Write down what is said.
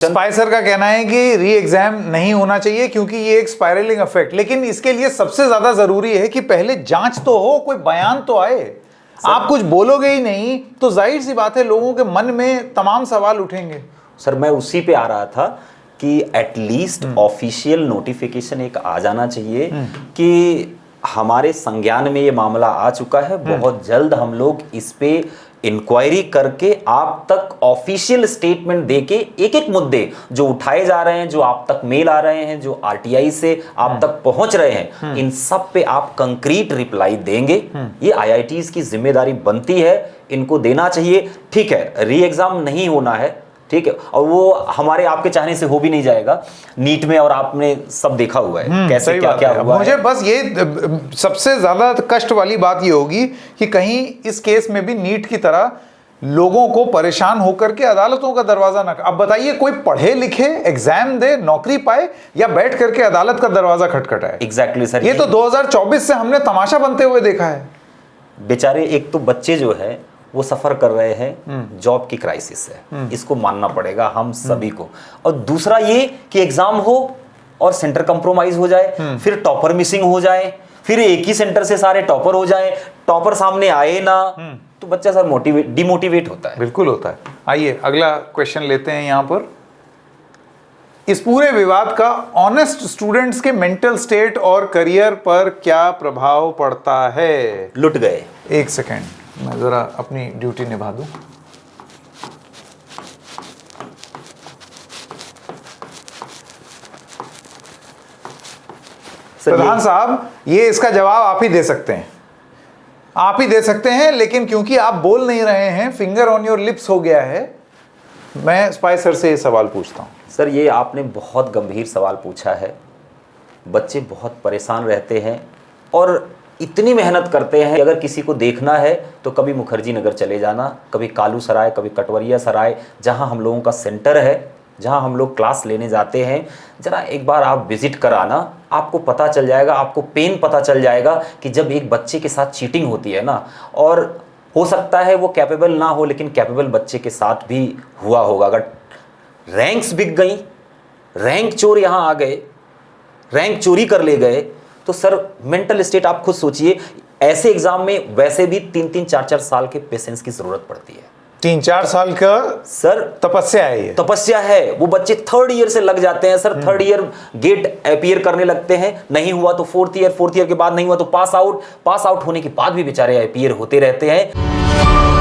Spicer का कहना है कि री एग्जाम नहीं होना चाहिए क्योंकि ये एक स्पाइरलिंग इफेक्ट, लेकिन इसके लिए सबसे ज्यादा जरूरी है कि पहले जांच तो हो, कोई बयान तो आए। आप कुछ बोलोगे ही नहीं तो जाहिर सी बात है लोगों के मन में तमाम सवाल उठेंगे। सर मैं उसी पे आ रहा था कि एटलीस्ट ऑफिशियल नोटिफिकेशन एक आ जाना चाहिए कि हमारे संज्ञान में ये मामला आ चुका है, बहुत जल्द हम लोग इस पे इंक्वायरी करके आप तक ऑफिशियल स्टेटमेंट देके एक एक मुद्दे जो उठाए जा रहे हैं, जो आप तक मेल आ रहे हैं, जो आरटीआई से आप तक पहुंच रहे हैं, इन सब पे आप कंक्रीट रिप्लाई देंगे। ये आईआईटीज की जिम्मेदारी बनती है, इनको देना चाहिए। ठीक है, री एग्जाम नहीं होना है, ठीक है, और वो हमारे आपके चाहने से हो भी नहीं जाएगा। नीट में और आपने सब देखा हुआ है कैसे क्या क्या हुआ मुझे है। बस ये सबसे ज्यादा कष्ट वाली बात ये होगी कि कहीं इस केस में भी नीट की तरह लोगों को परेशान होकर के अदालतों का दरवाजा ना। अब बताइए, कोई पढ़े लिखे एग्जाम दे नौकरी पाए या बैठ करके अदालत का दरवाजा खटखटाए। एग्जैक्टली सर, ये तो 2024 से हमने तमाशा बनते हुए देखा है। बेचारे एक तो बच्चे जो है वो सफर कर रहे हैं, जॉब की क्राइसिस है, इसको मानना पड़ेगा हम सभी को। और दूसरा ये कि एग्जाम हो और सेंटर कंप्रोमाइज हो जाए, फिर टॉपर मिसिंग हो जाए, फिर एक ही सेंटर से सारे टॉपर हो जाए, टॉपर सामने आए ना, तो बच्चा सर डिमोटिवेट होता है। बिल्कुल होता है। आइए अगला क्वेश्चन लेते हैं यहां पर। इस पूरे विवाद का ऑनेस्ट स्टूडेंट्स के मेंटल स्टेट और करियर पर क्या प्रभाव पड़ता है? लुट गए। एक सेकेंड, मैं जरा अपनी ड्यूटी निभा दूं। प्रधान साहब, ये इसका जवाब आप ही दे सकते हैं, आप ही दे सकते हैं, लेकिन क्योंकि आप बोल नहीं रहे हैं, फिंगर ऑन योर लिप्स हो गया है, मैं स्पाइसर से ये सवाल पूछता हूं। सर ये आपने बहुत गंभीर सवाल पूछा है। बच्चे बहुत परेशान रहते हैं और इतनी मेहनत करते हैं। अगर किसी को देखना है तो कभी मुखर्जी नगर चले जाना, कभी कालू सराय, कभी कटवरिया सराय, जहां हम लोगों का सेंटर है, जहां हम लोग क्लास लेने जाते हैं, जरा एक बार आप विजिट कराना, आपको पता चल जाएगा, आपको पेन पता चल जाएगा कि जब एक बच्चे के साथ चीटिंग होती है ना, और हो सकता है वो कैपेबल ना हो, लेकिन कैपेबल बच्चे के साथ भी हुआ होगा। अगर रैंक्स बिक गई, रैंक चोर यहाँ आ गए, रैंक चोरी कर ले गए, तो सर मेंटल स्टेट आप खुद सोचिए। ऐसे एग्जाम में वैसे भी 3-3, 4-4 साल के पेशेंस की जरूरत पड़ती है। 3-4 साल का सर तपस्या है, ये तपस्या है। वो बच्चे 3rd ईयर से लग जाते हैं sir, 3rd year gate appear करने लगते हैं, नहीं हुआ तो 4th ईयर, 4th ईयर के बाद नहीं हुआ तो पास आउट होने के बाद भी बेचारे अपीयर होते रहते हैं।